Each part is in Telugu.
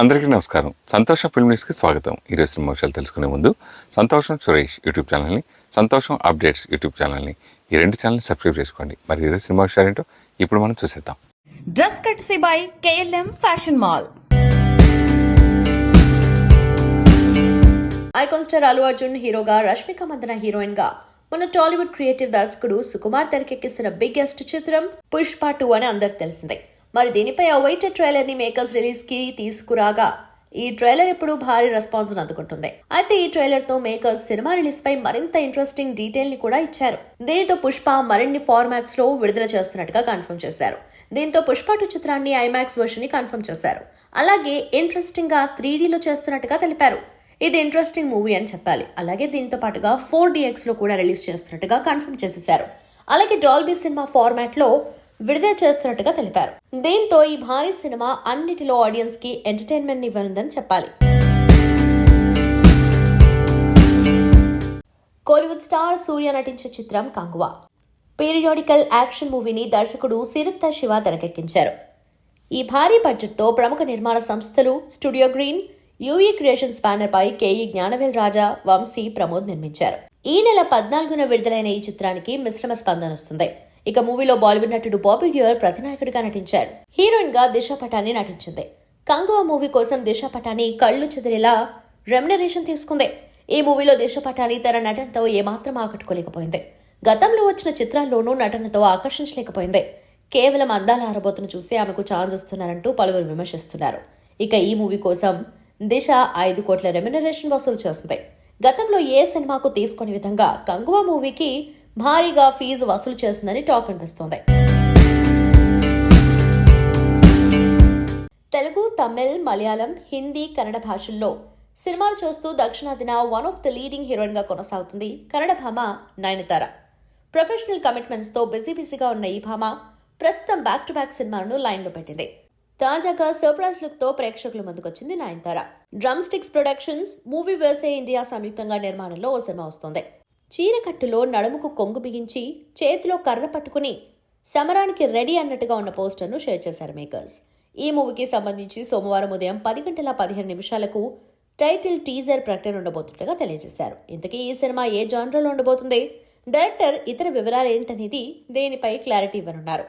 అందరికీ నమస్కారం. సంతోషం ఫిల్మ్ న్యూస్కి స్వాగతం. ఈరోజు సినిమా విషయాలు తెలుసుకునే ముందు సంతోషం సురేష్ యూట్యూబ్ ఛానల్ని, సంతోషం అప్డేట్స్ యూట్యూబ్ ఛానల్ని, ఈ రెండు ఛానల్ని సబ్స్క్రైబ్ చేసుకోండి. మరి ఈరోజు సినిమా విషయాలు ఏంటో ఇప్పుడు మనం చూసేద్దాం. Dress కట్సీ by KLM fashion mall. Icon star Allu Arjun హీరోగా, రష్మిక మందన హీరోయిన్ గా మన టాలీవుడ్ క్రియేటివ్ దర్శకుడు సుకుమార్ తెరకెక్కిస్తున్న బిగ్గెస్ట్ చిత్రం పుష్ప 2 అని అందరికి తెలిసిందే. మరి దీనిపై అవైటెడ్ ట్రైలర్ ని మేకర్స్ రిలీజ్ కి తీసుకురాగా ఈ ట్రైలర్ ఇప్పుడు భారీ రెస్పాన్స్ అందుకుంటుంది. అయితే ఈ ట్రైలర్ తో మేకర్స్ సినిమా రిలీజ్ పై మరింత ఇంట్రెస్టింగ్ డీటెయిల్ ని కూడా ఇచ్చారు. దీనితో పుష్ప మరిన్ని ఫార్మాట్స్ లో విడుదల చేస్తున్నట్టుగా కన్ఫర్మ్ చేశారు. దీంతో పుష్ప 2 చిత్రాన్ని IMAX వర్షన్ ని కన్ఫర్మ్ చేశారు. అలాగే ఇంట్రెస్టింగ్ గా 3D లో చేస్తున్నట్టుగా తెలిపారు. ఇది ఇంట్రెస్టింగ్ మూవీ అని చెప్పాలి. అలాగే దీంతో పాటుగా 4DX లో కూడా రిలీజ్ చేస్తున్నట్టుగా కన్ఫర్మ్ చేసేశారు. అలాగే డాల్బీ సినిమా ఫార్మాట్ లో విడుదల చేస్తున్నట్టుగా తెలిపారు. దీంతో ఈ భారీ సినిమా అన్నిటిలో ఆడియన్స్ కి ఎంటర్టైన్మెంట్ ఇవ్వనుందని చెప్పాలి. కోలీవుడ్ స్టార్ సూర్య నటించే చిత్రం కంగువా పీరియాడికల్ యాక్షన్ మూవీని దర్శకుడు సిరుత్త శివ తెరకెక్కించారు. ఈ భారీ బడ్జెట్ తో ప్రముఖ నిర్మాణ సంస్థలు studio green, UV creations banner పై KE జ్ఞానవేల్ రాజా, వంశీ, ప్రమోద్ నిర్మించారు. ఈ నెల 14న విడుదలైన ఈ చిత్రానికి మిశ్రమ స్పందన వస్తుంది. ఇక మూవీలో బాలీవుడ్ నటుడు బాబీ డియోల్ ప్రతినాయకుడిగా నటించాడు. హీరోయిన్ గా దిశా పటాని నటించింది. కంగువా మూవీ కోసం దిశా పటాని కళ్లు చెదిరేలా రెమ్యునరేషన్ తీసుకుంది. ఈ మూవీలో దిశా పటాని తన నటనతో ఏమాత్రం ఆకట్టుకోలేకపోయింది. గతంలో వచ్చిన చిత్రాల్లోనూ నటనతో ఆకర్షించలేకపోయింది. కేవలం అందాల ఆరబోతును చూసి ఆమెకు ఛాన్స్ ఇస్తున్నారంటూ పలువురు విమర్శిస్తున్నారు. ఇక ఈ మూవీ కోసం దిశ 5 కోట్ల రెమ్యునరేషన్ వసూలు చేస్తుంది. గతంలో ఏ సినిమాకు తీసుకునే విధంగా కంగువా మూవీకి భారీగా ఫీజు వసూలు చేస్తుందని టాక్ అనిపిస్తోంది. తెలుగు, తమిళ్, మలయాళం, హిందీ, కన్నడ భాషల్లో సినిమాలు చేస్తూ దక్షిణాదిన one of the leading heroine గా కొనసాగుతుంది కన్నడ భామ నయనతార. ప్రొఫెషనల్ కమిట్మెంట్స్ తో బిజీగా ఉన్న ఈ భామ ప్రస్తుతం బ్యాక్ టు బ్యాక్ సినిమాలను లైన్ లో పెట్టింది. తాజాగా సర్ప్రైజ్ లుక్ తో ప్రేక్షకుల ముందుకొచ్చింది Nayanthara. Drum sticks productions, movie వేసే ఇండియా సంయుక్తంగా నిర్మాణంలో ఓ సినిమా వస్తోంది. చీరకట్టులో నడుముకు కొంగు బిగించి చేతిలో కర్ర పట్టుకుని సమరానికి రెడీ అన్నట్టుగా ఉన్న పోస్టర్ను షేర్ చేశారు మేకర్స్. ఈ మూవీకి సంబంధించి సోమవారం ఉదయం 10:15 టైటిల్ టీజర్ ప్రకటన ఉండబోతున్నట్టుగా తెలియజేశారు. ఇంతకీ ఈ సినిమా ఏ జానర్లో ఉండబోతుంది, డైరెక్టర్ ఇతర వివరాలు ఏంటనేది దేనిపై క్లారిటీ ఇవ్వనున్నారు.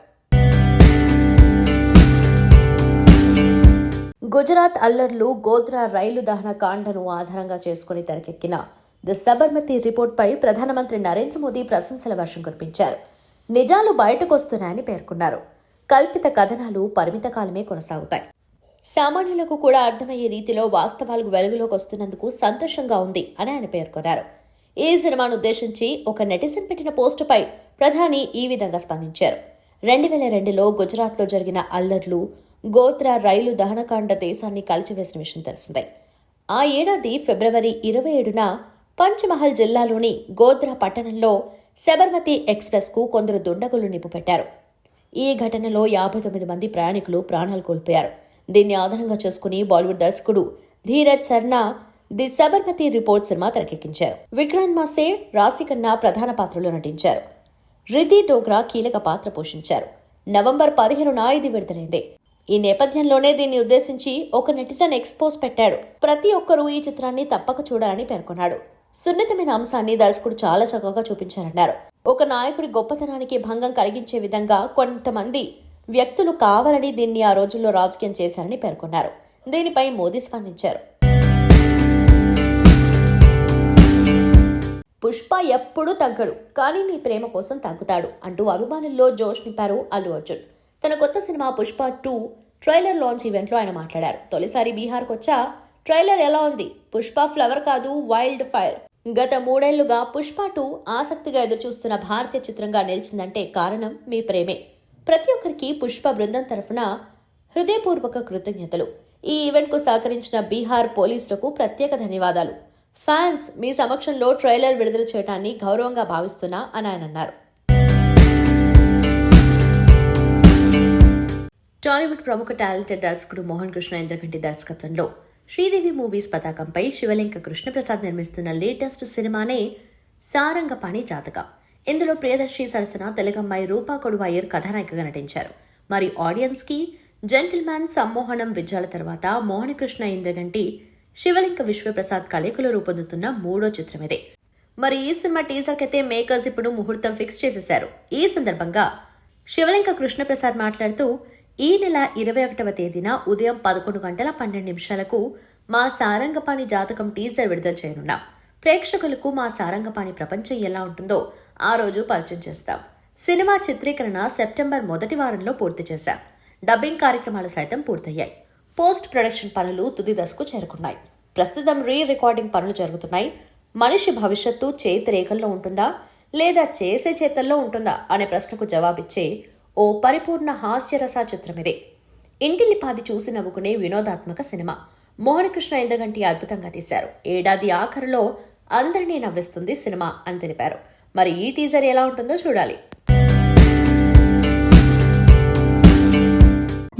గుజరాత్ అల్లర్లు, గోద్రా రైలు దహన కాండను ఆధారంగా చేసుకుని తెరకెక్కిన ది సబర్మతి రిపోర్ట్ పై ప్రధానమంత్రి నరేంద్ర మోదీ ప్రశంసల వర్షం కురిపించారు. నిజాలు బయటకొస్తున్నాయని పేర్కొన్నారు. కల్పిత కథనాలు పరిమిత కాలమే కొనసాగుతాయి. సామాన్యులకు కూడా అర్థమయ్యే రీతిలో వాస్తవాలు వెలుగులోకి వస్తున్నందుకు సంతోషంగా ఉంది అని ఆయన పేర్కొన్నారు. ఈ సినిమాను ఉద్దేశించి ఒక నెటిజన్ పెట్టిన పోస్టుపై ప్రధాని ఈ విధంగా స్పందించారు. 2002లో గుజరాత్లో జరిగిన అల్లర్లు, గోత్రా రైలు దహనకాండ దేశాన్ని కలిచివేసిన విషయం తెలిసిందే. ఆ ఏడాది ఫిబ్రవరి 27న పంచమహల్ జిల్లాలోని గోద్రా పట్టణంలో సబర్మతి ఎక్స్ప్రెస్ కు కొందరు దుండగులు నిప్పుపెట్టారు. ఈ ఘటనలో 59 మంది ప్రయాణికులు ప్రాణాలు కోల్పోయారు. దీన్ని ఆధారంగా చేసుకుని బాలీవుడ్ దర్శకుడు ధీరజ్ సర్నా ది సబర్మతి రిపోర్ట్ సినిమా తెరకెక్కించారు. విక్రాంత్ మాసే, రాశి ఖన్నా ప్రధాన పాత్రలో నటించారు. రితి డోగ్రా కీలక పాత్ర పోషించారు. నవంబర్ 15న ఇది విడుదలైంది. ఈ నేపథ్యంలోనే దీన్ని ఉద్దేశించి ఒక నెటిజన్ ఎక్స్పోజ్ పెట్టాడు. ప్రతి ఒక్కరూ ఈ చిత్రాన్ని తప్పక చూడాలని పేర్కొన్నాడు. సున్నితమైన అంశాన్ని దర్శకుడు చాలా చక్కగా చూపించారన్నారు. ఒక నాయకుడి గొప్పతనానికి భంగం కలిగించే విధంగా కొంతమంది వ్యక్తులు కావాలని దీన్ని ఆ రోజుల్లో రాజకీయం చేశారని పేర్కొన్నారు. దీనిపై మోదీ స్పందించారు. పుష్ప ఎప్పుడూ తగ్గడు, కానీ నీ ప్రేమ కోసం తగ్గుతాడు అంటూ అభిమానుల్లో జోష్ నింపారు అల్లు అర్జున్. తన కొత్త సినిమా పుష్ప 2 ట్రైలర్ లాంచ్ ఈవెంట్లో ఆయన మాట్లాడారు. తొలిసారి బీహార్కు వచ్చా, ట్రైలర్ ఎలా ఉంది? పుష్ప ఫ్లవర్ కాదు, వైల్డ్ ఫైర్. గత 3 ఏళ్లుగా పుష్ప 2 ఆసక్తిగా ఎదురుచూస్తున్న భారతీయ చిత్రంగా నిలిచిందంటే కారణం మీ ప్రేమే. ప్రతి ఒక్కరికి పుష్ప బృందం తరఫున హృదయపూర్వక కృతజ్ఞతలు. ఈ ఈవెంట్కు సహకరించిన బీహార్ పోలీసులకు ప్రత్యేక ధన్యవాదాలు. ఫ్యాన్స్ మీ సమక్షంలో ట్రైలర్ విడుదల చేయడాన్ని గౌరవంగా భావిస్తున్నా అని ఆయన అన్నారు. టాలీవుడ్ ప్రముఖ టాలెంటెడ్ దర్శకుడు మోహన్ కృష్ణ ఇంద్రగంటి దర్శకత్వంలో శ్రీదేవి మూవీస్ పతాకంపై శివలింక కృష్ణప్రసాద్ నిర్మిస్తున్న లేటెస్ట్ సినిమానే సారంగపాణి జాతకం. ఇందులో ప్రియదర్శి సరసన తెలుగమ్మాయి రూపా కొడువాయర్ కథానాయికగా నటించారు. మరి ఆడియన్స్ కి జెంటిల్మ్యాన్, సమ్మోహనం విజయాల తర్వాత మోహనకృష్ణ ఇంద్రగంటి, శివలింక విశ్వప్రసాద్ కలయికలో రూపొందుతున్న 3వ చిత్రం ఇదే. మరి ఈ సినిమా టీజర్కి అయితే మేకర్స్ ఇప్పుడు ముహూర్తం ఫిక్స్ చేసేశారు. ఈ సందర్భంగా శివలింక కృష్ణప్రసాద్ మాట్లాడుతూ, ఈ నెల 21వ తేదీన ఉదయం 11:12 మా సారంగపాణి జాతకం టీజర్ విడుదల చేయనున్నాం. ప్రేక్షకులకు మా సారంగపాణి ప్రపంచం ఎలా ఉంటుందో ఆ రోజు పరిచయం చేస్తాం. సినిమా చిత్రీకరణ సెప్టెంబర్ మొదటి వారంలో పూర్తి చేశాం. డబ్బింగ్ కార్యక్రమాలు సైతం పూర్తయ్యాయి. పోస్ట్ ప్రొడక్షన్ పనులు తుది దశకు చేరుకున్నాయి. ప్రస్తుతం రికార్డింగ్ పనులు జరుగుతున్నాయి. మనిషి భవిష్యత్తు చేతి రేఖల్లో ఉంటుందా లేదా చేసే చేతల్లో ఉంటుందా అనే ప్రశ్నకు జవాబిచ్చే ఓ పరిపూర్ణ హాస్యరస చిత్రం ఇది. ఇంటిల్లిపాది చూసి నవ్వుకునే వినోదాత్మక సినిమా. మోహనకృష్ణ ఇంద్రగంటి అద్భుతంగా తీశారు. ఏడాది ఆఖరులో అందరినీ నవ్విస్తుంది సినిమా అని తెలిపారు. మరి ఈ టీజర్ ఎలా ఉంటుందో చూడాలి.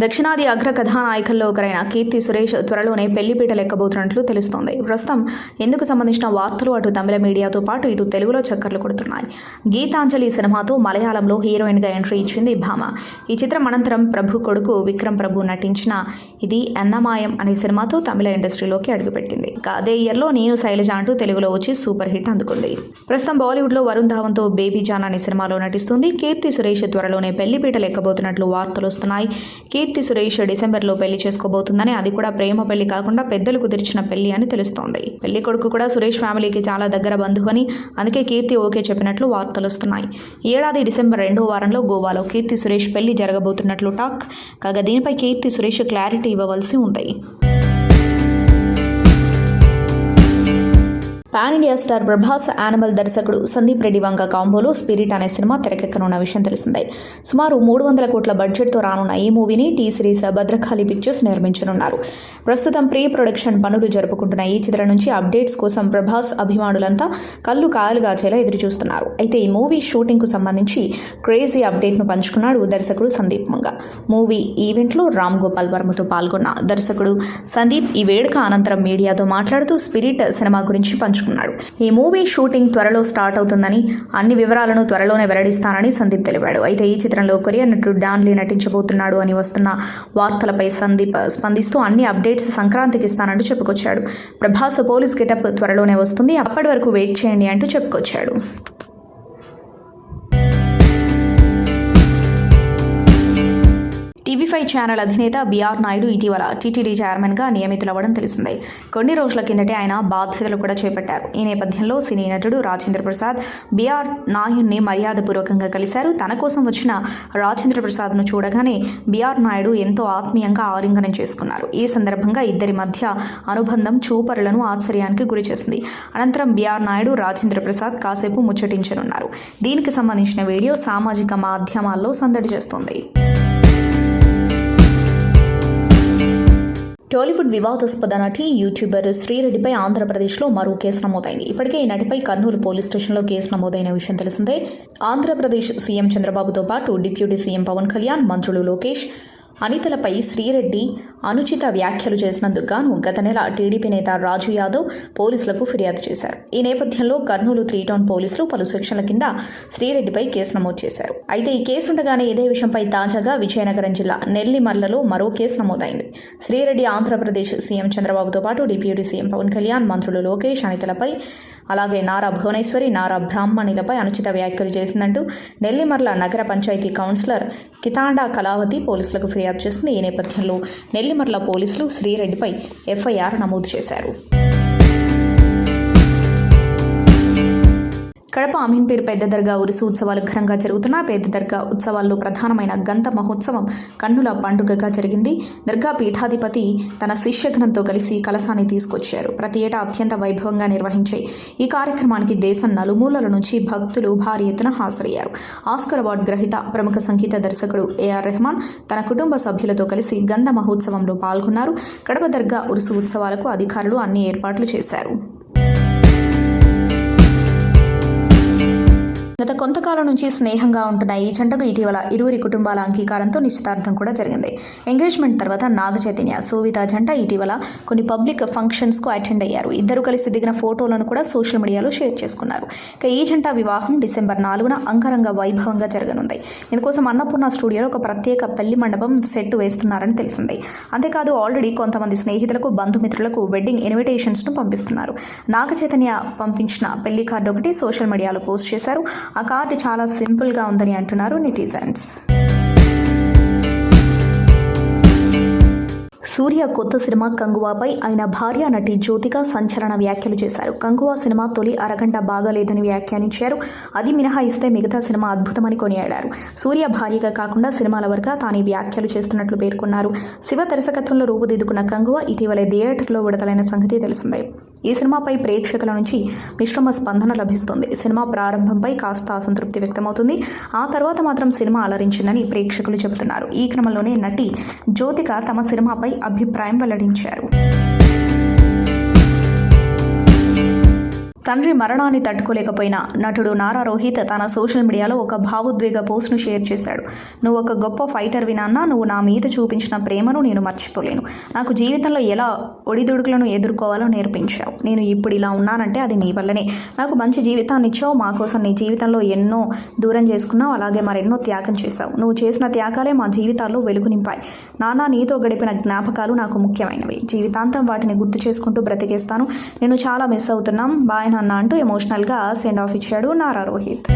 దక్షిణాది అగ్ర కథానాయకుల్లో ఒకరైన కీర్తి సురేష్ త్వరలోనే పెళ్లిపీటలు ఎక్కబోతున్నట్లు తెలుస్తోంది. ప్రస్తుతం ఇందుకు సంబంధించిన వార్తలు అటు తమిళ మీడియాతో పాటు ఇటు తెలుగులో చక్కర్లు కొడుతున్నాయి. గీతాంజలి సినిమాతో మలయాళంలో హీరోయిన్గా ఎంట్రీ ఇచ్చింది భామ. ఈ చిత్రం అనంతరం ప్రభు కొడుకు విక్రమ్ ప్రభు నటించిన ఇది అన్నమాయం అనే సినిమాతో తమిళ ఇండస్ట్రీలోకి అడుగుపెట్టింది. అదే ఇయర్లో నేను శైలజ అంటూ తెలుగులో వచ్చి సూపర్ హిట్ అందుకుంది. ప్రస్తుతం బాలీవుడ్లో వరుణ్ ధావన్తో బేబీ జాన్ అనే సినిమాలో నటిస్తుంది. కీర్తి సురేష్ త్వరలోనే పెళ్లిపీటలు ఎక్కబోతున్నట్లు వార్తలు వస్తున్నాయి. కీర్తి సురేష్ డిసెంబర్లో పెళ్లి చేసుకోబోతుందని, అది కూడా ప్రేమ పెళ్లి కాకుండా పెద్దలు కుదిర్చిన పెళ్లి అని తెలుస్తోంది. పెళ్లి కొడుకు కూడా సురేష్ ఫ్యామిలీకి చాలా దగ్గర బంధువని, అందుకే కీర్తి ఓకే చెప్పినట్లు వార్తలు వస్తున్నాయి. ఈ ఏడాది డిసెంబర్ 2వ వారంలో గోవాలో కీర్తి సురేష్ పెళ్లి జరగబోతున్నట్లు టాక్. కాగా దీనిపై కీర్తి సురేష్ క్లారిటీ ఇవ్వవలసి ఉంది. Pan India star Prabhas, animal దర్శకుడు సందీప్ రెడ్డి వంక కాంబోలో స్పిరిట్ అనే సినిమా తెరకెక్కనున్న విషయం తెలిసిందే. సుమారు 300 కోట్ల బడ్జెట్తో రానున్న ఈ మూవీని టీ సిరీస్ భద్రకాళి పిక్చర్స్ నిర్మించనున్నారు. ప్రస్తుతం ప్రీ ప్రొడక్షన్ పనులు జరుపుకుంటున్న ఈ చిత్రం నుంచి అప్డేట్స్ కోసం ప్రభాస్ అభిమానులంతా కళ్ళు కాయలు గాచేలా ఎదురుచూస్తున్నారు. అయితే ఈ మూవీ షూటింగ్కు సంబంధించి క్రేజీ అప్డేట్ను పంచుకున్నాడు దర్శకుడు సందీప్ మంగ. మూవీ ఈవెంట్లో రామ్ గోపాల్ వర్మతో పాల్గొన్న దర్శకుడు సందీప్ ఈ వేడుక అనంతరం మీడియాతో మాట్లాడుతూ స్పిరిట్ సినిమా గురించి పంచుకున్నాడు. ఈ మూవీ షూటింగ్ త్వరలో స్టార్ట్ అవుతుందని, అన్ని వివరాలను త్వరలోనే వెల్లడిస్తానని సందీప్ తెలిపాడు. అయితే ఈ చిత్రంలో కొరియన్ నటుడు డాన్ లీ నటించబోతున్నాడు అని వస్తున్న వార్తలపై సందీప్ స్పందిస్తూ అన్ని అప్డేట్స్ సంక్రాంతికి ఇస్తానంటూ చెప్పుకొచ్చాడు. ప్రభాస్ పోలీస్ గెటప్ త్వరలోనే వస్తుంది, అప్పటి వరకు వెయిట్ చేయండి అంటూ చెప్పుకొచ్చాడు. టీవీ5 ఛానల్ అధినేత బిఆర్ నాయుడు ఇటీవల టీటీడీ చైర్మన్గా నియమితులవ్వడం తెలిసిందే. కొన్ని రోజుల కిందటే ఆయన బాధ్యతలు కూడా చేపట్టారు. ఈ నేపథ్యంలో సినీ నటుడు రాజేంద్ర ప్రసాద్ బిఆర్ నాయుడిని మర్యాదపూర్వకంగా కలిశారు. తన కోసం వచ్చిన రాజేంద్ర ప్రసాద్ను చూడగానే బిఆర్ నాయుడు ఎంతో ఆత్మీయంగా ఆలింగనం చేసుకున్నారు. ఈ సందర్భంగా ఇద్దరి మధ్య అనుబంధం చూపరులను ఆశ్చర్యానికి గురిచేసింది. అనంతరం బిఆర్ నాయుడు, రాజేంద్ర ప్రసాద్ కాసేపు ముచ్చటించనున్నారు. దీనికి సంబంధించిన వీడియో సామాజిక మాధ్యమాల్లో సందడి చేస్తోంది. టాలీవుడ్ వివాదాస్పద నటి యూట్యూబర్ శ్రీరెడ్డిపై ఆంధ్రప్రదేశ్లో మరో కేసు నమోదైంది. ఇప్పటికే ఈ నటిపై కర్నూలు పోలీస్ స్టేషన్లో కేసు నమోదైన విషయం తెలిసిందే. ఆంధ్రప్రదేశ్ సీఎం చంద్రబాబుతో పాటు డిప్యూటీ సీఎం పవన్ కళ్యాణ్, మంత్రులు లోకేష్, అనితలపై శ్రీరెడ్డి అనుచిత వ్యాఖ్యలు చేసినందుకు గాను గత నెల టీడీపీ నేత రాజు యాదవ్ పోలీసులకు ఫిర్యాదు చేశారు. ఈ నేపథ్యంలో కర్నూలు 3 టౌన్ పోలీసులు పలు సెక్షన్ల కింద శ్రీరెడ్డిపై కేసు నమోదు చేశారు. అయితే ఈ కేసు ఉండగానే ఇదే విషయంపై తాజాగా విజయనగరం జిల్లా నెల్లిమర్లలో మరో కేసు నమోదైంది. శ్రీరెడ్డి ఆంధ్రప్రదేశ్ సీఎం చంద్రబాబుతో పాటు డిప్యూటీ సీఎం పవన్ కళ్యాణ్, మంత్రులు లోకేష్, అనితలపై, అలాగే నారా భువనేశ్వరి, నారా బ్రాహ్మణిలపై అనుచిత వ్యాఖ్యలు చేసిందంటూ నెల్లిమర్ల నగర పంచాయతీ కౌన్సిలర్ కితాండా కళావతి పోలీసులకు ఫిర్యాదు చేసింది. ఈ నేపథ్యంలో నెల్లిమర్ల పోలీసులు శ్రీరెడ్డిపై ఎఫ్ఐఆర్ నమోదు చేశారు. కడప అమీన్పేర్ పెద్ద దర్గా ఉరుసు ఉత్సవాలు ఘనంగా జరుగుతున్న పెద్ద దర్గా ఉత్సవాల్లో ప్రధానమైన గంధ మహోత్సవం కన్నుల పండుగగా జరిగింది. దర్గా పీఠాధిపతి తన శిష్యగణంతో కలిసి కలశాన్ని తీసుకొచ్చారు. ప్రతి ఏటా అత్యంత వైభవంగా నిర్వహించే ఈ కార్యక్రమానికి దేశం నలుమూలల నుంచి భక్తులు భారీ ఎత్తున హాజరయ్యారు. ఆస్కర్ అవార్డు గ్రహీత ప్రముఖ సంగీత దర్శకుడు ఏఆర్ రెహమాన్ తన కుటుంబ సభ్యులతో కలిసి గంధ మహోత్సవంలో పాల్గొన్నారు. కడప దర్గా ఉరుసు ఉత్సవాలకు అధికారులు అన్ని ఏర్పాట్లు చేశారు. గత కొంతకాలం నుంచి స్నేహంగా ఉంటున్న ఈ జంటకు ఇటీవల ఇరువురి కుటుంబాల అంగీకారంతో నిశ్చితార్థం కూడా జరిగింది. ఎంగేజ్మెంట్ తర్వాత నాగ చైతన్య, సోవిత జంట ఇటీవల కొన్ని పబ్లిక్ ఫంక్షన్స్కు అటెండ్ అయ్యారు. ఇద్దరు కలిసి దిగిన ఫోటోలను కూడా సోషల్ మీడియాలో షేర్ చేసుకున్నారు. ఇక ఈ జంట వివాహం డిసెంబర్ 4న అంగరంగ వైభవంగా జరగనుంది. ఇందుకోసం అన్నపూర్ణ స్టూడియోలో ఒక ప్రత్యేక పెళ్లి మండపం సెట్ వేస్తున్నారని తెలిసింది. అంతేకాదు ఆల్రెడీ కొంతమంది స్నేహితులకు, బంధుమిత్రులకు వెడ్డింగ్ ఇన్విటేషన్స్ను పంపిస్తున్నారు. నాగ చైతన్య పంపించిన పెళ్లి కార్డు ఒకటి సోషల్ మీడియాలో పోస్ట్ చేశారు. ఆ కార్డు చాలా సింపుల్గా ఉందని అంటున్నారు నెటిజన్స్. సూర్య కొత్త సినిమా కంగువాపై ఆయన భార్య నటి జ్యోతిక సంచలన వ్యాఖ్యలు చేశారు. కంగువా సినిమా తొలి అరగంట బాగాలేదని వ్యాఖ్యానించారు. అది మినహాయిస్తే మిగతా సినిమా అద్భుతమని కొనియాడారు. సూర్య భార్యగా కాకుండా సినిమాల వరకు తాను ఈ వ్యాఖ్యలు చేస్తున్నట్లు పేర్కొన్నారు. శివ దర్శకత్వంలో రూపుదిద్దుకున్న కంగువా ఇటీవలే థియేటర్లో విడుదలైన సంగతి తెలిసిందే. ఈ సినిమాపై ప్రేక్షకుల నుంచి మిశ్రమ స్పందన లభిస్తుంది. సినిమా ప్రారంభంపై కాస్త అసంతృప్తి వ్యక్తమవుతుంది. ఆ తర్వాత మాత్రం సినిమా అలరించిందని ప్రేక్షకులు చెబుతున్నారు. ఈ క్రమంలోనే నటి జ్యోతిక తమ సినిమాపై అభిప్రాయం వెల్లడించారు. తండ్రి మరణాన్ని తట్టుకోలేకపోయిన నటుడు నారా రోహిత్ తన సోషల్ మీడియాలో ఒక భావోద్వేగ పోస్ట్ను షేర్ చేశాడు. నువ్వు ఒక గొప్ప ఫైటర్వి నాన్న. నువ్వు నా మీద చూపించిన ప్రేమను నేను మర్చిపోలేను. నాకు జీవితంలో ఎలా ఒడిదుడుకులను ఎదుర్కోవాలో నేర్పించావు. నేను ఇప్పుడు ఇలా ఉన్నానంటే అది నీ వల్లనే. నాకు మంచి జీవితాన్ని ఇచ్చావు. మా కోసం నీ జీవితంలో ఎన్నో దూరం చేసుకున్నావు. అలాగే మరెన్నో త్యాగం చేశావు. నువ్వు చేసిన త్యాగాలే మా జీవితాల్లో వెలుగు నింపాయి. నాన్న, నీతో గడిపిన జ్ఞాపకాలు నాకు ముఖ్యమైనవి. జీవితాంతం వాటిని గుర్తు చేసుకుంటూ బ్రతికేస్తాను. నేను చాలా మిస్ అవుతున్నాం. బాయ్ నాన్న అంటూ ఎమోషనల్గా సెండ్ ఆఫ్ ఇచ్చాడు నారా రోహిత్.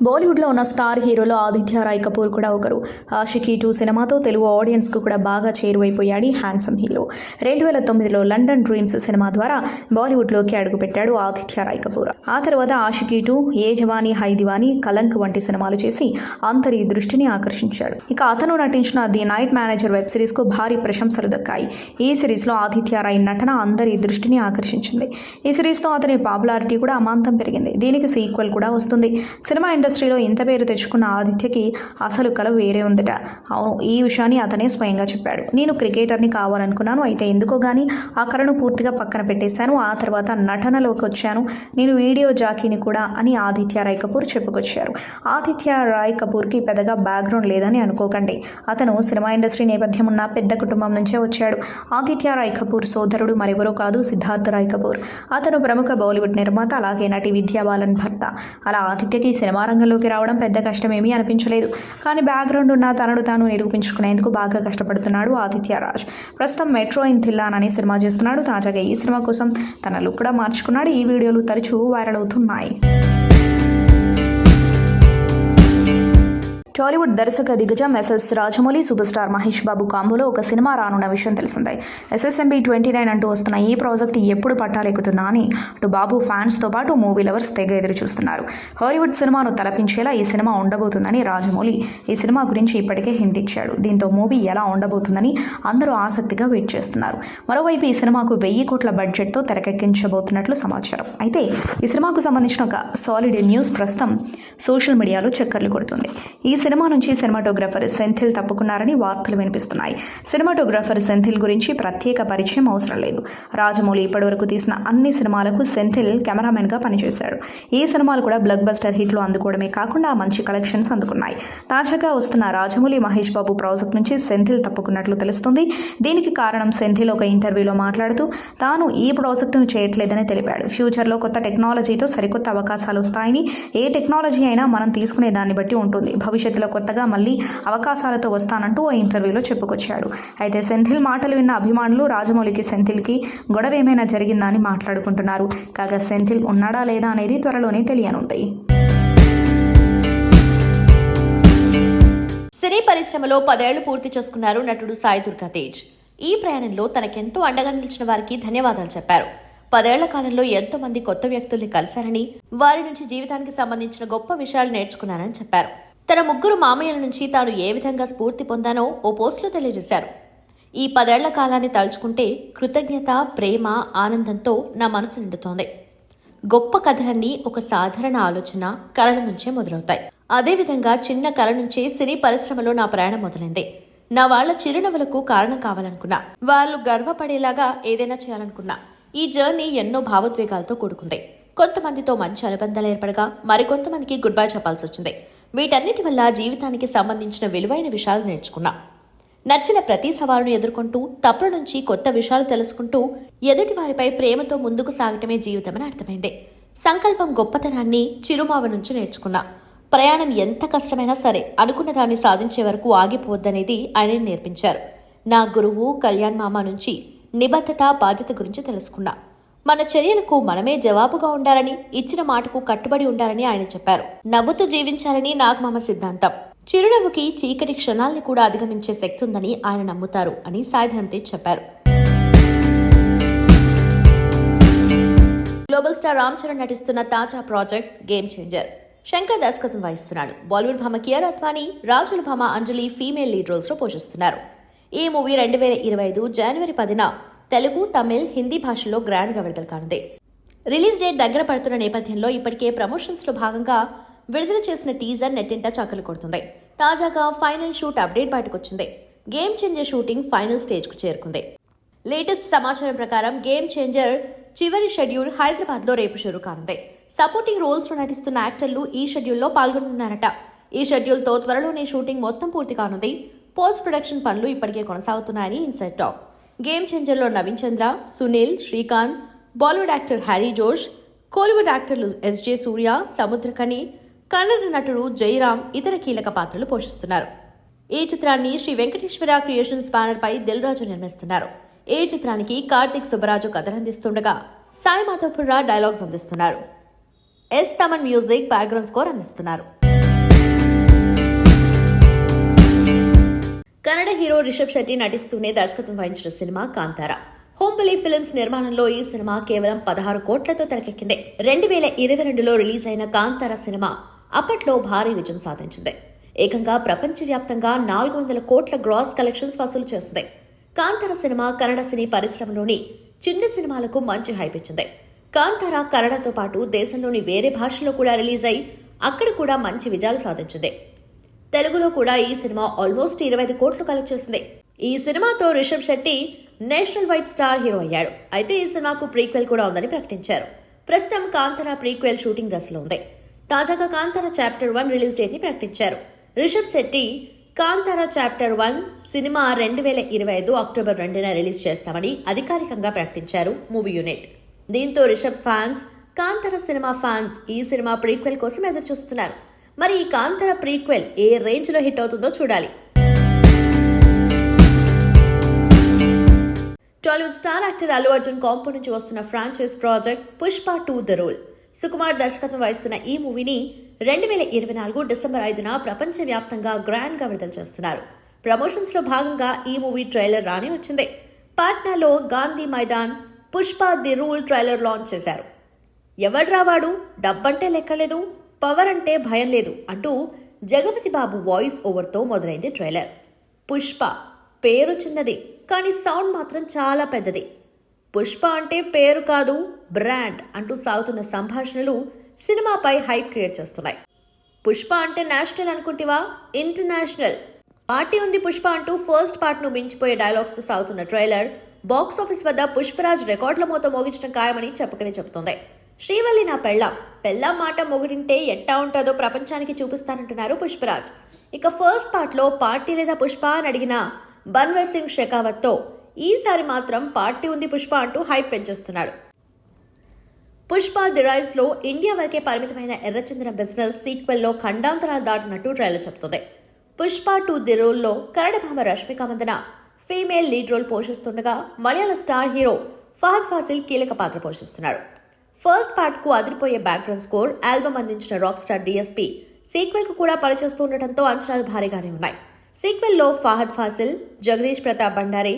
బాలీవుడ్లో ఉన్న స్టార్ హీరోలో ఆదిత్య రాయ్ కపూర్ కూడా ఒకరు. ఆషికీ 2 సినిమాతో తెలుగు ఆడియన్స్కు కూడా బాగా చేరువైపోయాడు హ్యాండ్సమ్ హీరో. 2009లో లండన్ డ్రీమ్స్ సినిమా ద్వారా బాలీవుడ్లోకి అడుగుపెట్టాడు ఆదిత్య రాయ్ కపూర్. ఆ తర్వాత ఆషికీ 2, ఏ జవానీ హై దివానీ, కలంక్ వంటి సినిమాలు చేసి అందరి దృష్టిని ఆకర్షించాడు. ఇక అతను నటించిన ది నైట్ మేనేజర్ వెబ్ సిరీస్కు భారీ ప్రశంసలు దక్కాయి. ఈ సిరీస్లో ఆదిత్య రాయ్ నటన అందరి దృష్టిని ఆకర్షించింది. ఈ సిరీస్తో అతని పాపులారిటీ కూడా అమాంతం పెరిగింది. దీనికి సీక్వెల్ కూడా వస్తుంది. సినిమా ఇండస్ట్రీలో ఇంత పేరు తెచ్చుకున్న ఆదిత్యకి అసలు కల వేరే ఉందట. అవును, ఈ విషయాన్ని అతనే స్వయంగా చెప్పాడు. నేను క్రికెటర్ని కావాలనుకున్నాను. అయితే ఎందుకో గానీ ఆ కళను పూర్తిగా పక్కన పెట్టేశాను. ఆ తర్వాత నటనలోకి వచ్చాను. నేను వీడియో జాకీని కూడా అని ఆదిత్య రాయ్ కపూర్ చెప్పుకొచ్చారు. ఆదిత్య రాయ్ కపూర్కి పెద్దగా బ్యాక్గ్రౌండ్ లేదని అనుకోకండి. అతను సినిమా ఇండస్ట్రీ నేపథ్యం ఉన్న పెద్ద కుటుంబం నుంచే వచ్చాడు. ఆదిత్య రాయ్ కపూర్ సోదరుడు మరెవరో కాదు, సిద్ధార్థ్ రాయ్ కపూర్. అతను ప్రముఖ బాలీవుడ్ నిర్మాత, అలాగే నటి విద్యా బాలన్ భర్త. అలా ఆదిత్యకి సినిమా రంగంలోకి రావడం పెద్ద కష్టమేమీ అనిపించలేదు. కానీ బ్యాక్గ్రౌండ్ ఉన్న తనను తాను నిరూపించుకునేందుకు బాగా కష్టపడుతున్నాడు ఆదిత్య రాజ్. ప్రస్తుతం మెట్రో ఇన్ థిల్లాన్ అనే సినిమా చేస్తున్నాడు. తాజాగా ఈ సినిమా కోసం తన లుక్ కూడా మార్చుకున్నాడు. ఈ వీడియోలు తరచూ వైరల్ అవుతున్నాయి. టాలీవుడ్ దర్శక దిగ్గజం SS Rajamouli, super star Mahesh Babu కాంబోలో ఒక సినిమా రానున్న విషయం తెలిసిందే. SSMB 29 అంటూ వస్తున్న ఈ ప్రాజెక్ట్ ఎప్పుడు పట్టాలెక్కుతుందా అని అటు బాబు ఫ్యాన్స్తో పాటు మూవీ లవర్స్ తెగ ఎదురు చూస్తున్నారు. హాలీవుడ్ సినిమాను తలపించేలా ఈ సినిమా ఉండబోతుందని రాజమౌళి ఈ సినిమా గురించి ఇప్పటికే హింట్ ఇచ్చాడు. దీంతో మూవీ ఎలా ఉండబోతుందని అందరూ ఆసక్తిగా వెయిట్ చేస్తున్నారు. మరోవైపు ఈ సినిమాకు 1000 కోట్ల బడ్జెట్తో తెరకెక్కించబోతున్నట్లు సమాచారం. అయితే ఈ సినిమాకు సంబంధించిన ఒక సాలిడ్ న్యూస్ ప్రస్తుతం సోషల్ మీడియాలో చక్కర్లు కొడుతుంది. ఈ సినిమా నుంచి సినిమాటోగ్రఫర్ సెంథిల్ తప్పుకున్నారని వార్తలు వినిపిస్తున్నాయి. సినిమాటోగ్రఫర్ సెంథిల్ గురించి ప్రత్యేక పరిచయం అవసరం లేదు. రాజమౌళి ఇప్పటివరకు తీసిన అన్ని సినిమాలకు సెంథిల్ కెమెరామెన్గా పనిచేశాడు. ఈ సినిమాలు కూడా బ్లాక్ బస్టర్ హిట్లు అందుకోవడమే కాకుండా మంచి కలెక్షన్స్ అందుకున్నాయి. తాజాగా వస్తున్న రాజమౌళి మహేష్ బాబు ప్రాజెక్ట్ నుంచి సెంథిల్ తప్పుకున్నట్లు తెలుస్తుంది. దీనికి కారణం సెంథిల్ ఒక ఇంటర్వ్యూలో మాట్లాడుతూ తాను ఈ ప్రాజెక్టును చేయట్లేదని తెలిపాడు. ఫ్యూచర్లో కొత్త టెక్నాలజీతో సరికొత్త అవకాశాలు వస్తాయని, ఏ టెక్నాలజీ అయినా మనం తీసుకునే దాన్ని బట్టి ఉంటుంది. భవిష్యత్తులో కొత్తగా మళ్ళీ అవకాశాలతో వస్తానంటూ ఓ ఇంటర్వ్యూలో చెప్పుకొచ్చాడు. అయితే సెంథిల్ మాటలు విన్న అభిమానులు రాజమౌళికి సెంథిల్కి గొడవ ఏమైనా జరిగిందా అని మాట్లాడుకుంటున్నారు. కాగా సెంథిల్ ఉన్నాడా లేదా అనేది త్వరలోనే తెలియనుంది. సినీ పరిశ్రమలో 10 ఏళ్లు పూర్తి చేసుకున్నారు నటుడు సాయి దుర్గా తేజ్. ఈ ప్రయాణంలో తనకెంతో అండగా నిలిచిన వారికి ధన్యవాదాలు చెప్పారు. 10 ఏళ్ల కాలంలో ఎంతో మంది కొత్త వ్యక్తుల్ని కలిశారని, వారి నుంచి జీవితానికి సంబంధించిన గొప్ప విషయాలు నేర్చుకున్నారని చెప్పారు. తన 3 మామయ్యల నుంచి తాను ఏ విధంగా స్ఫూర్తి పొందానో ఓ పోస్టులో తెలియజేశారు. ఈ 10 ఏళ్ల కాలాన్ని తలుచుకుంటే కృతజ్ఞత, ప్రేమ, ఆనందంతో నా మనసు నిండుతోంది. గొప్ప కథలన్నీ ఒక సాధారణ ఆలోచన, కళల నుంచే మొదలవుతాయి. అదేవిధంగా చిన్న కళ నుంచే సినీ పరిశ్రమలో నా ప్రయాణం మొదలైంది. నా వాళ్ల చిరునవ్వులకు కారణం కావాలనుకున్నా, వాళ్ళు గర్వపడేలాగా ఏదైనా చేయాలనుకున్నా. ఈ జర్నీ ఎన్నో భావోద్వేగాలతో కూడుకుంది. కొంతమందితో మంచి అనుబంధాలు ఏర్పడగా మరికొంతమందికి గుడ్ బై చెప్పాల్సి వచ్చింది. వీటన్నిటి వల్ల జీవితానికి సంబంధించిన విలువైన విషయాలు నేర్చుకున్నా. నచ్చిన ప్రతి సవాలును ఎదుర్కొంటూ తప్పుల నుంచి కొత్త విషయాలు తెలుసుకుంటూ ఎదుటి వారిపై ప్రేమతో ముందుకు సాగటమే జీవితమని అర్థమైంది. సంకల్పం గొప్పతనాన్ని చిరుమావ నుంచి నేర్చుకున్నా. ప్రయాణం ఎంత కష్టమైనా సరే అనుకున్న దాన్ని సాధించే వరకు ఆగిపోవద్దనేది ఆయన నేర్పించారు. నా గురువు కళ్యాణ్ మామ నుంచి నిబద్ధత, బాధ్యత గురించి తెలుసుకున్నా. మన చర్యలకు మనమే జవాబుగా ఉండాలని, ఇచ్చిన మాటకు కట్టుబడి ఉండాలని ఆయన చెప్పారు. నవ్వుతూ జీవించాలని నాగమామ సిద్ధాంతం. చిరునవ్వుకి చీకటి క్షణాల్ని కూడా అధిగమించే శక్తి ఉందని ఆయన నమ్ముతారు అని సాయిధరం తేజ్ చెప్పారు. గ్లోబల్ స్టార్ రామ్ చరణ్ నటిస్తున్న తాజా ప్రాజెక్ట్ గేమ్ చేంజర్. శంకర్ దర్శకత్వం వహిస్తున్నాడు. బాలీవుడ్ భామ కియారా అద్వానీ, రాజుల భామ అంజలి ఫీమేల్ లీడ్ రోల్స్ లో పోషిస్తున్నారు. ఈ మూవీ 2025 జనవరి 10న తెలుగు, తమిళ్, హిందీ భాషల్లో గ్రాండ్ గా విడుదల కానుంది. రిలీజ్ డేట్ దగ్గర పడుతున్న నేపథ్యంలో ఇప్పటికే ప్రమోషన్స్ లో భాగంగా విడుదల చేసిన టీజర్ నెట్టింట చక్కలు కొడుతుంది. తాజాగా ఫైనల్ షూట్ అప్డేట్ బయటకొచ్చింది. Game changer shooting final stage కు చేరుకుంది. లేటెస్ట్ సమాచారం ప్రకారం గేమ్ చేంజర్ చివరి షెడ్యూల్ హైదరాబాద్ లో రేపు షురూ కానుంది. సపోర్టింగ్ రోల్స్ లో నటిస్తున్న యాక్టర్లు ఈ షెడ్యూల్లో పాల్గొనున్నారట. ఈ షెడ్యూల్ తో త్వరలోనే షూటింగ్ మొత్తం పూర్తి కానుంది. పోస్ట్ ప్రొడక్షన్ పనులు ఇప్పటికే కొనసాగుతున్నాయని ఇన్సైడ్ టాక్. గేమ్ చేంజర్ లో నవీన్ చంద్ర, సునీల్, శ్రీకాంత్, బాలీవుడ్ యాక్టర్ హ్యారీ జోష్, కోలీవుడ్ యాక్టర్లు ఎస్జే సూర్య, సముద్రకని, కన్నడ నటుడు జయరామ్ ఇతర కీలక పాత్రలు పోషిస్తున్నారు. ఈ చిత్రాన్ని శ్రీ వెంకటేశ్వర క్రియేషన్స్ బ్యానర్ పై దిల్ రాజు నిర్మిస్తున్నారు. ఈ చిత్రానికి కార్తిక్ సుబ్బరాజు కథనందిస్తుండగా సాయి మాధవపుర్రా డైలాగ్స్ అందిస్తున్నారు. S Thaman music background score అందిస్తున్నారు. కన్నడ హీరో రిషబ్ శెట్టి నటిస్తూనే దర్శకత్వం వహించిన సినిమా కాంతార. హోంబలి ఫిల్మ్స్ నిర్మాణంలో ఈ సినిమా కేవలం 16 కోట్లతో తెరకెక్కింది. 2022లో రిలీజ్ అయిన కాంతార సినిమా అప్పట్లో భారీ విజయం సాధించింది. ఏకంగా ప్రపంచవ్యాప్తంగా 400 కోట్ల గ్రాస్ కలెక్షన్స్ వసూలు చేసింది. కాంతార సినిమా కన్నడ సినీ పరిశ్రమలోని చిన్న సినిమాలకు మంచి హైప్ ఇచ్చింది. కాంతార కన్నడతో పాటు దేశంలోని వేరే భాషల్లో కూడా రిలీజ్ అయి అక్కడ కూడా మంచి విజయాలు సాధించింది. తెలుగులో కూడా ఈ సినిమా ఆల్మోస్ట్ 25 కోట్లు కలెక్ట్ చేసింది. ఈ సినిమాతో Rishab Shetty national wide star hero అయ్యాడు. అయితే ఈ సినిమాకు ప్రీక్వెల్ కూడా ఉందని ప్రకటించారు. ప్రస్తుతం కాంతార ప్రీక్వెల్ షూటింగ్ దశలో ఉంది. తాజాగా కాంతార చాప్టర్ 1 రిలీజ్ డేట్ ని ప్రకటించారు. రిషబ్ శెట్టి కాంతార చాప్టర్ 1 సినిమా 2025 అక్టోబర్ 2న రిలీజ్ చేస్తామని అధికారికంగా ప్రకటించారు మూవీ యూనిట్. దీంతో రిషబ్ ఫ్యాన్స్, కాంతార సినిమా ఫ్యాన్స్ ఈ సినిమా ప్రీక్వెల్ కోసం ఎదురు చూస్తున్నారు. మరి ఈ కాంతార ప్రీక్వెల్ ఏ రేంజ్ లో హిట్ అవుతుందో చూడాలి. Tollywood star actor Allu Arjun combo నుంచి వస్తున్న franchise project Pushpa 2 the rule. Sukumar దర్శకత్వం వహిస్తున్న ఈ మూవీని 2024 డిసెంబర్ 5న ప్రపంచవ్యాప్తంగా గ్రాండ్ గా విడుదల చేస్తున్నారు. ప్రమోషన్స్ లో భాగంగా ఈ మూవీ ట్రైలర్ రాని వచ్చింది. పాట్నాలో Gandhi Maidan Pushpa the rule trailer launch చేశారు. ఎవడ్రా వాడు, డబ్బంటే లెక్కలేదు, పవర్ అంటే భయం లేదు అంటూ జగపతి బాబు వాయిస్ ఓవర్తో మొదలైంది ట్రైలర్. పుష్ప పేరు చిన్నది, కానీ సౌండ్ మాత్రం చాలా పెద్దది. పుష్ప అంటే పేరు కాదు, బ్రాండ్ అంటూ సాగుతున్న సంభాషణలు సినిమాపై హైప్ క్రియేట్ చేస్తున్నాయి. పుష్ప అంటే నేషనల్ అనుకుంటివా, ఇంటర్నేషనల్ పార్టీ ఉంది పుష్ప అంటూ ఫస్ట్ పార్ట్ ను మించిపోయే డైలాగ్స్ తో సాగుతున్న ట్రైలర్ బాక్స్ ఆఫీస్ వద్ద పుష్పరాజ్ రికార్డుల మోత మోగించడం ఖాయమని చెప్పకనే చెబుతోంది. శ్రీవల్లి నా పెళ్ళాం మాట మొగుడింటే ఎట్టా ఉంటుందో ప్రపంచానికి చూపిస్తానంటున్నారు పుష్పరాజ్. ఇక ఫస్ట్ పార్ట్ లో పార్టీ లేదా పుష్ప అని అడిగిన బన్వర్ సింగ్ షెకావత్ తో ఈసారి మాత్రం పార్టీ ఉంది పుష్ప అంటూ హైప్ పెంచేస్తున్నాడు. పుష్ప ది రైజ్ లో ఇండియా వరకే పరిమితమైన ఎర్రచందనం బిజినెస్ సీక్వెల్ లో ఖండాంతరాలు దాటినట్టు ట్రైలర్ చెబుతుంది. పుష్ప 2 ది రోల్ లో కన్నడ భామ Rashmika Mandanna female lead role పోషిస్తుండగా మలయాళ స్టార్ హీరో ఫహద్ ఫాసిల్ కీలక పాత్ర పోషిస్తున్నాడు. ఫస్ట్ పార్ట్ కు అదిరిపోయే బ్యాక్గ్రౌండ్ స్కోర్, ఆల్బమ్ అందించిన రాక్ స్టార్ డిఎస్పీ సీక్వెల్ కు కూడా పనిచేస్తూ ఉండటంతో అంచనాలు భారీగానే ఉన్నాయి. సీక్వెల్ లో ఫహద్ ఫాసిల్, జగదీష్ ప్రతాప్ భండారి,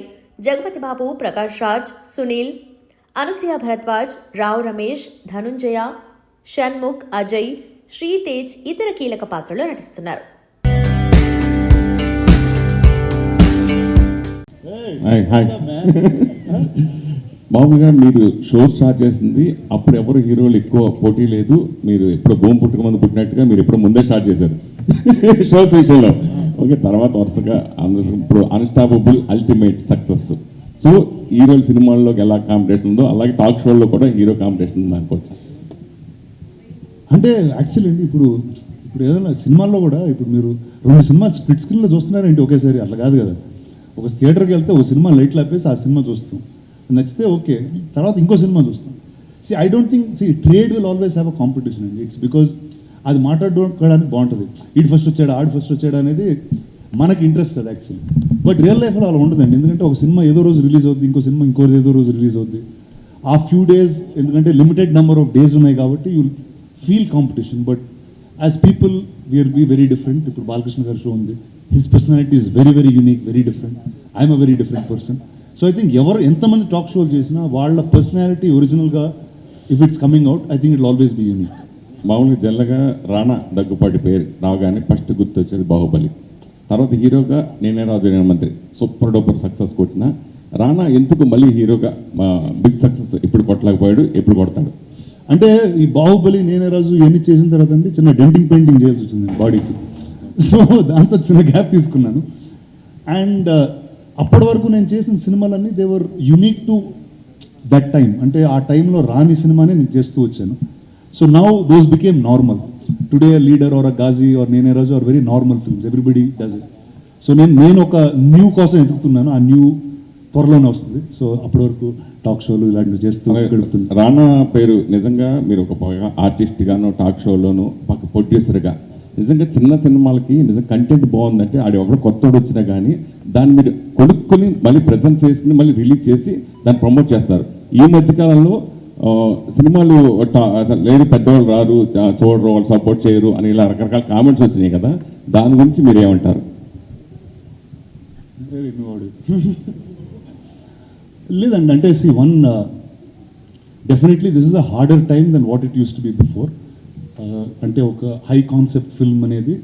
జగపతి బాబు, ప్రకాష్ రాజ్, సునీల్, అనసూయ భరద్వాజ్, రావు రమేష్, ధనుంజయ, షణ్ముఖ్, అజయ్, శ్రీతేజ్ ఇతర కీలక పాత్రలో నటిస్తున్నారు. మామూలుగా మీరు షో స్టార్ట్ చేసింది అప్పుడు ఎవరు హీరోలు ఎక్కువ పోటీ లేదు, మీరు ఎప్పుడు భూమి పుట్టుక ముందు పుట్టినట్టుగా మీరు ఎప్పుడు ముందే స్టార్ట్ చేశారు షోస్ విషయంలో. ఓకే, తర్వాత వరుసగా ఇప్పుడు అన్స్టాపబుల్, అల్టిమేట్ సక్సెస్. సో హీరోల సినిమాల్లోకి ఎలా కాంపిటీషన్ ఉందో అలాగే టాక్ షోల్లో కూడా హీరో కాంపిటీషన్ ఉంది అనుకోవచ్చు. అంటే యాక్చువల్లీ అండి ఇప్పుడు ఏదైనా సినిమాల్లో కూడా ఇప్పుడు మీరు 2 సినిమాలు స్ప్లిట్ స్క్రీన్లో చూస్తున్నారంటే ఒకేసారి అట్లా కాదు కదా. ఒక థియేటర్కి వెళ్తే ఒక సినిమా లైట్లు ఆపేసి ఆ సినిమా చూస్తాం, నచ్చితే ఓకే, తర్వాత ఇంకో సినిమా చూస్తాం. I don't think trade will always have a competition అండి. ఇట్స్ బికాజ్ అది మాట్లాడుకోవడానికి బాగుంటుంది. ఈడు ఫస్ట్ వచ్చాడు, ఆడు ఫస్ట్ వచ్చాడు అనేది మనకి ఇంట్రెస్ట్ అది యాక్చువల్లీ. బట్ రియల్ లైఫ్లో అలా ఉండదండి. ఎందుకంటే ఒక సినిమా ఏదో రోజు రిలీజ్ అవుద్ది, ఇంకో సినిమా ఇంకోది ఏదో రోజు రిలీజ్ అవుద్ది. ఆ ఫ్యూ డేస్ ఎందుకంటే లిమిటెడ్ నెంబర్ ఆఫ్ డేస్ ఉన్నాయి కాబట్టి you feel competition. But as people we're be very different. ఇప్పుడు బాలకృష్ణ గారి షో ఉంది, his personality is very very unique, very different. I'm a very different person. So I think ఎంతమంది టాక్ షోలు చేసినా వాళ్ళ పర్సనాలిటీ ఒరిజినల్గా if it's coming out, I think it always be unique. మామూలుగా జల్లగా రానా దగ్గుపాటి పేరు రాగానే ఫస్ట్ గుర్తొచ్చేది బాహుబలి. తర్వాత హీరోగా నేనే రాజు నేను మంత్రి సూపర్ డూపర్ సక్సెస్ కొట్టిన రానా ఎందుకు మళ్ళీ హీరోగా బిగ్ సక్సెస్ ఇప్పుడు కొట్టలేకపోయాడు, ఎప్పుడు కొడతాడు? అంటే ఈ బాహుబలి, నేనే రాజు ఇవన్నీ చేసిన తర్వాత అండి చిన్న డెంటింగ్ పెయింటింగ్ చేయాల్సి వచ్చింది బాడీకి. సో దాంతో చిన్న గ్యాప్ తీసుకున్నాను. అండ్ అప్పటి వరకు నేను చేసిన సినిమాలన్నీ they were unique to that time. అంటే ఆ టైంలో రాని సినిమానే నేను చేస్తూ వచ్చాను. So now those became normal. Today leader or a Ghazi or Nene Raju or very normal films, everybody does it. So నేను ఒక న్యూ కోసం ఎదుగుతున్నాను, ఆ న్యూ త్వరలోనే వస్తుంది. సో అప్పటి వరకు టాక్ షోలు ఇలాంటివి చేస్తూ గడుపుతున్నాను. రానా పేరు నిజంగా మీరు ఒక ఆర్టిస్ట్గాను టాక్ షోలోను పక్క ప్రొడ్యూసర్గా నిజంగా చిన్న సినిమాలకి నిజంగా కంటెంట్ బాగుందంటే ఆడి ఒకడు కొత్తోడు వచ్చినా కానీ దాన్ని మీరు కొనుక్కొని మళ్ళీ ప్రజెంట్ చేసుకుని మళ్ళీ రిలీజ్ చేసి దాన్ని ప్రమోట్ చేస్తారు. ఈ మధ్యకాలంలో సినిమాలు అసలు లేదు, పెద్దవాళ్ళు రారు, చూడరు, వాళ్ళు సపోర్ట్ చేయరు అని ఇలా రకరకాల కామెంట్స్ వచ్చినాయి కదా, దాని గురించి మీరు ఏమంటారు? లేదండి, అంటే definitely this is a harder time than what it use to be before. అంటే ఒక హై కాన్సెప్ట్ ఫిల్మ్ అనేది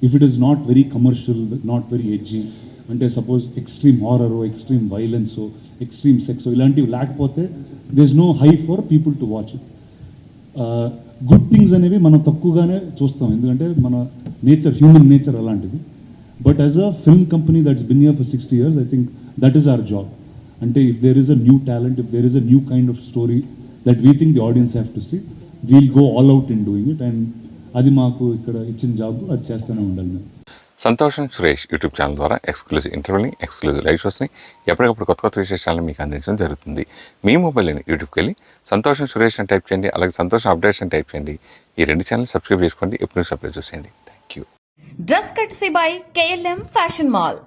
if it is not very commercial, not very edgy, అంటే suppose extreme horror, extreme violence, extreme sex ఇలాంటివి లేకపోతే there is no high for people to watch it. Good things అనేవి మనం తక్కువగానే చూస్తాం, ఎందుకంటే మన నేచర్, హ్యూమన్ నేచర్ అలాంటిది. But as a film company that's bin here for 60 years, I think that is our job. అంటే if there is a new talent, if there is a new kind of story that we think the audience have to see, we'll go all out in doing it. And అది మాకు ఇక్కడ ఇచ్చిన జాబ్, అది చేస్తూనే ఉండాలి మేము. సంతోషం సురేష్ యూట్యూబ్ ఛానల్ ద్వారా ఎక్స్క్లూజివ్ ఇంటర్వ్యూని, ఎక్స్క్లూజివ్ లైవ్ షోస్ని, ఎప్పటికప్పుడు కొత్త కొత్త విశేషాలను మీకు అందించడం జరుగుతుంది. మీ మొబైల్ని యూట్యూబ్కి వెళ్ళి సంతోషం సురేష్ అని టైప్ చేయండి, అలాగే సంతోషం అప్డేట్స్ అని టైప్ చేయండి. ఈ 2 ఛానల్ సబ్స్క్రైబ్ చేసుకోండి, ఎప్పుడు సబ్స్క్రైబ్ చేసేయండి. Thank you. Dress కట్సీ by KLM fashion mall.